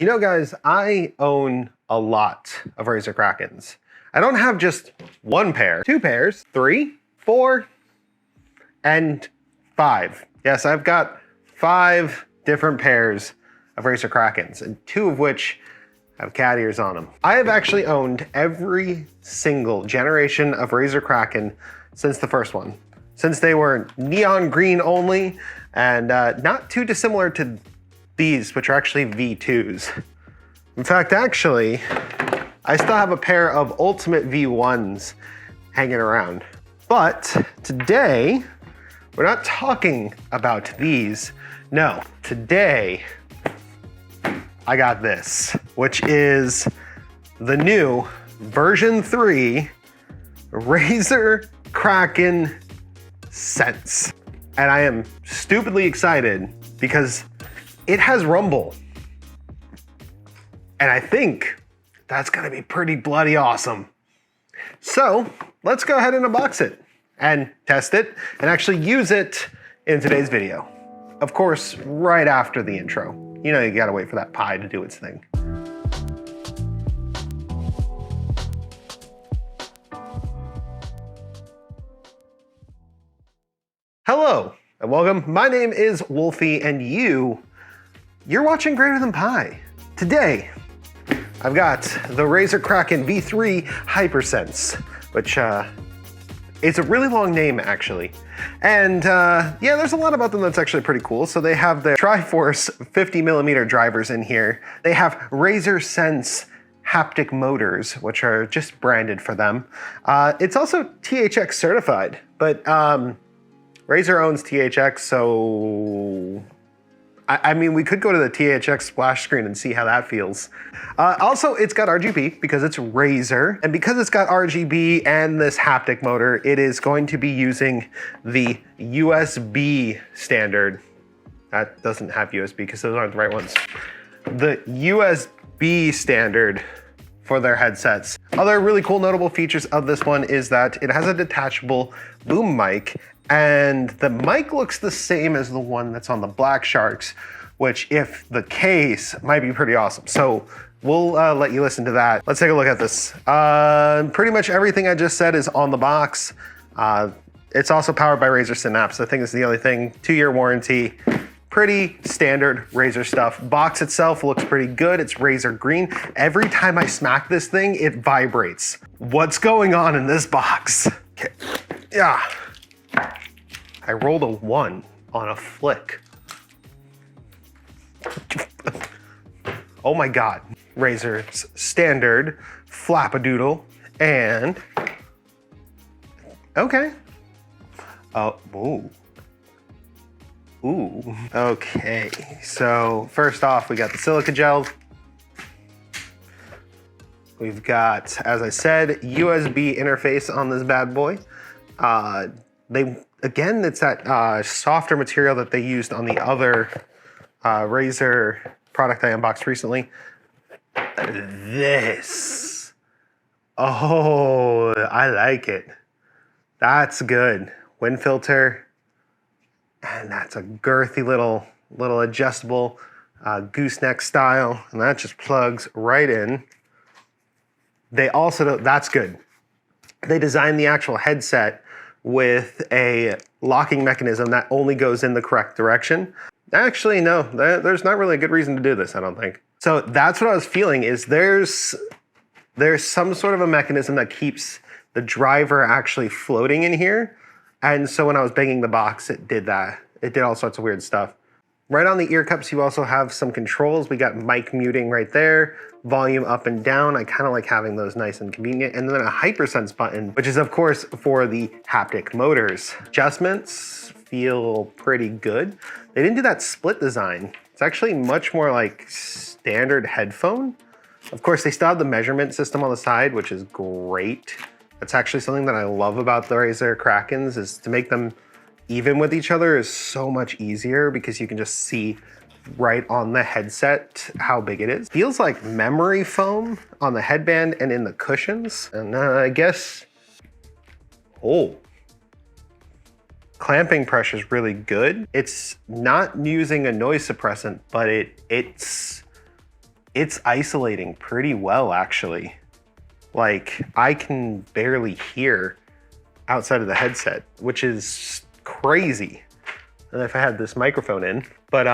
You know, guys, I own a lot of Razer Krakens. I don't have just one pair, two pairs, 3, 4, and 5. Yes, I've got 5 different pairs of Razer Krakens, and 2 of which have cat ears on them. I have actually owned every single generation of Razer Kraken since the first one, since they were neon green only and not too dissimilar to these, which are actually V2s. In fact, actually, I still have a pair of Ultimate V1s hanging around. But today, we're not talking about these. No, today, I got this, which is the new version 3 Razer Kraken Sense. And I am stupidly excited because it has rumble. And I think that's gonna be pretty bloody awesome. So let's go ahead and unbox it and test it and actually use it in today's video. Of course, right after the intro. You know, you gotta wait for that pie to do its thing. Hello and welcome. My name is Wolfie and you're watching GreaterThanPie. Today, I've got the Razer Kraken V3 Hypersense, which it's a really long name actually. And yeah, there's a lot about them that's actually pretty cool. So they have their Triforce 50mm drivers in here. They have Razer Sense haptic motors, which are just branded for them. It's also THX certified, but Razer owns THX, so I mean, we could go to the THX splash screen and see how that feels. Also, it's got RGB because it's Razer, and because it's got RGB and this haptic motor, it is going to be using the USB standard. That doesn't have USB because those aren't the right ones. The USB standard for their headsets. Other really cool notable features of this one is that it has a detachable boom mic, and the mic looks the same as the one that's on the Black Sharks, which, if the case, might be pretty awesome. So we'll let you listen to that. Let's take a look at this. Pretty much everything I just said is on the box. It's also powered by Razer Synapse. I think it's the only thing. 2-year warranty. Pretty standard Razer stuff. Box itself looks pretty good. It's Razer green. Every time I smack this thing, it vibrates. What's going on in this box? Okay. Yeah. I rolled a 1 on a flick. Oh my God. Razer's standard flapadoodle and okay. Ooh. Ooh. Okay. So first off, we got the silica gel. We've got, as I said, USB interface on this bad boy. Again, it's that softer material that they used on the other Razer product I unboxed recently. This. Oh, I like it. That's good. Wind filter. And that's a girthy little adjustable gooseneck style. And that just plugs right in. They also, that's good. They designed the actual headset with a locking mechanism that only goes in the correct direction. Actually, no, there's not really a good reason to do this, I don't think. So that's what I was feeling, is there's some sort of a mechanism that keeps the driver actually floating in here. And so when I was banging the box, it did that. It did all sorts of weird stuff. Right on the ear cups, you also have some controls. We got mic muting right there, volume up and down. I kind of like having those nice and convenient. And then a Hypersense button, which is of course for the haptic motors. Adjustments feel pretty good. They didn't do that split design. It's actually much more like standard headphone. Of course, they still have the measurement system on the side, which is great. That's actually something that I love about the Razer Krakens, is to make them even with each other is so much easier because you can just see right on the headset how big it is. Feels like memory foam on the headband and in the cushions. And I guess, oh, clamping pressure is really good. It's not using a noise suppressant, but it it's isolating pretty well, actually. Like, I can barely hear outside of the headset, which is crazy. And if I had this microphone in, but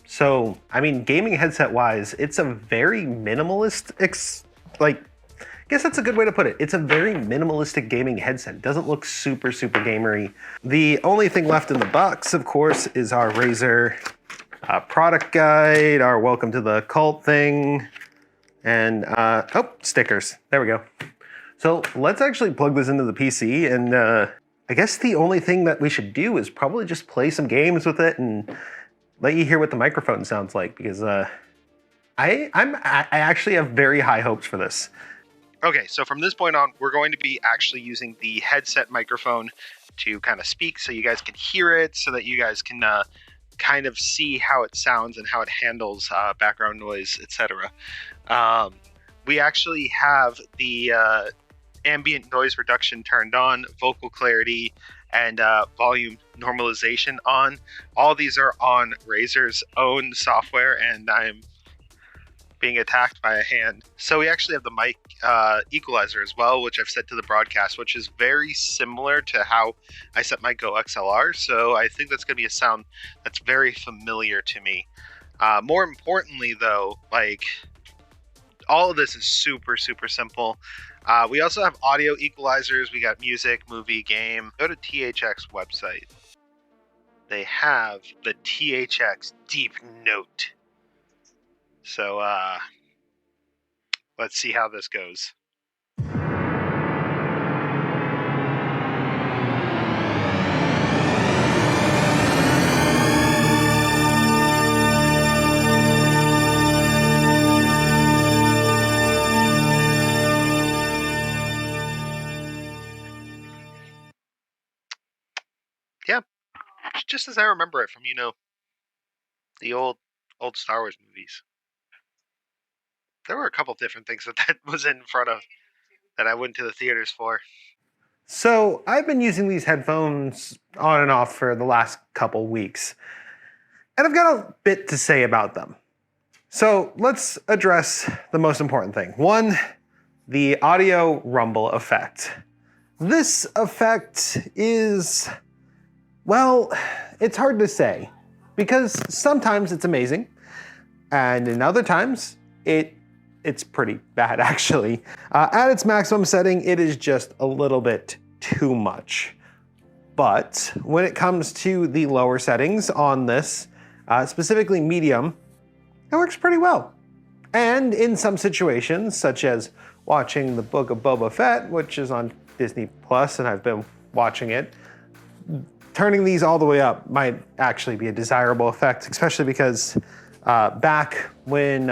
so, I mean, gaming headset wise, it's a very minimalist, I guess that's a good way to put it. It's a very minimalistic gaming headset. It doesn't look super, super gamery. The only thing left in the box, of course, is our Razer product guide, our welcome to the cult thing, and oh, stickers. There we go. So let's actually plug this into the PC, and I guess the only thing that we should do is probably just play some games with it and let you hear what the microphone sounds like, because I actually have very high hopes for this. Okay, so from this point on, we're going to be actually using the headset microphone to kind of speak so you guys can hear it, so that you guys can kind of see how it sounds and how it handles background noise, etc. We actually have the ambient noise reduction turned on, vocal clarity, and volume normalization on. All these are on Razer's own software, and I'm being attacked by a hand. So we actually have the mic equalizer as well, which I've set to the broadcast, which is very similar to how I set my Go XLR. So I think that's going to be a sound that's very familiar to me. More importantly, though, like, all of this is super, super simple. We also have audio equalizers. We got music, movie, game. Go to THX website. They have the THX Deep Note. So let's see how this goes. Yeah, just as I remember it from, you know, the old Star Wars movies. There were a couple different things that was in front of that I went to the theaters for. So I've been using these headphones on and off for the last couple weeks, and I've got a bit to say about them. So let's address the most important thing. One, the audio rumble effect. This effect is, well, it's hard to say, because sometimes it's amazing, and in other times, it's pretty bad, actually. At its maximum setting, it is just a little bit too much. But when it comes to the lower settings on this, specifically medium, it works pretty well. And in some situations, such as watching the Book of Boba Fett, which is on Disney Plus, and I've been watching it, turning these all the way up might actually be a desirable effect, especially because back when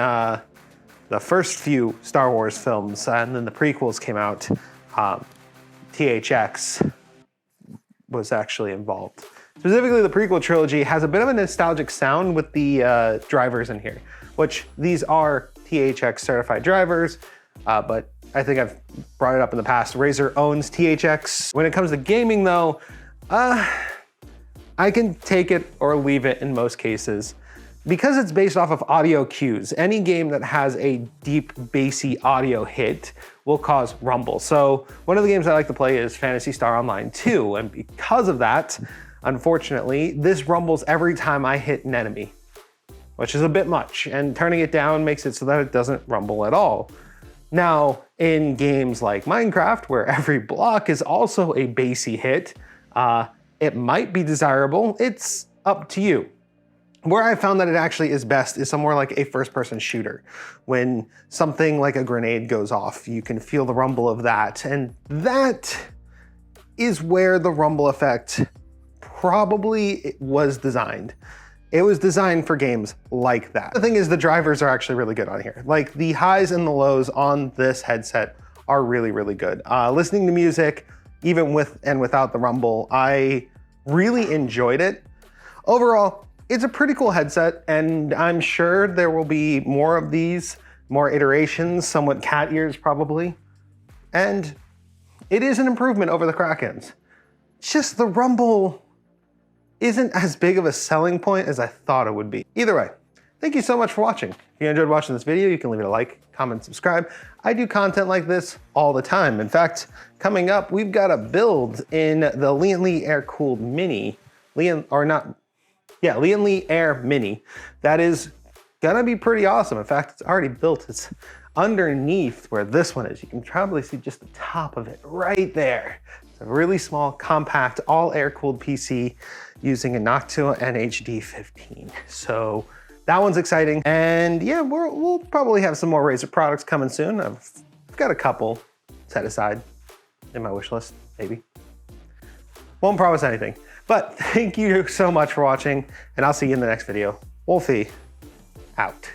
the first few Star Wars films and then the prequels came out, THX was actually involved. Specifically, the prequel trilogy has a bit of a nostalgic sound with the drivers in here, which these are THX certified drivers, but I think I've brought it up in the past. Razer owns THX. When it comes to gaming though, I can take it or leave it in most cases. Because it's based off of audio cues, any game that has a deep, bassy audio hit will cause rumble. So one of the games I like to play is Phantasy Star Online 2, and because of that, unfortunately, this rumbles every time I hit an enemy, which is a bit much, and turning it down makes it so that it doesn't rumble at all. Now, in games like Minecraft, where every block is also a bassy hit, it might be desirable. It's up to you. Where I found that it actually is best is somewhere like a first-person shooter. When something like a grenade goes off, you can feel the rumble of that, and that is where the rumble effect probably was designed. It was designed for games like that. The thing is, the drivers are actually really good on here. Like, the highs and the lows on this headset are really, really good. Listening to music, even with and without the rumble, I really enjoyed it. Overall, it's a pretty cool headset, and I'm sure there will be more of these, more iterations, somewhat cat ears probably. And it is an improvement over the Krakens. Just the rumble isn't as big of a selling point as I thought it would be. Either way, thank you so much for watching. If you enjoyed watching this video, you can leave it a like, comment, subscribe. I do content like this all the time. In fact, coming up, we've got a build in the Lian Li air-cooled Mini, Lian Li Air Mini. That is gonna be pretty awesome. In fact, it's already built. It's underneath where this one is. You can probably see just the top of it right there. It's a really small, compact, all air-cooled PC using a Noctua NHD15. So that one's exciting. And yeah, we'll probably have some more Razer products coming soon. I've got a couple set aside in my wish list, maybe. Won't promise anything, but thank you so much for watching, and I'll see you in the next video. Wolfie, out.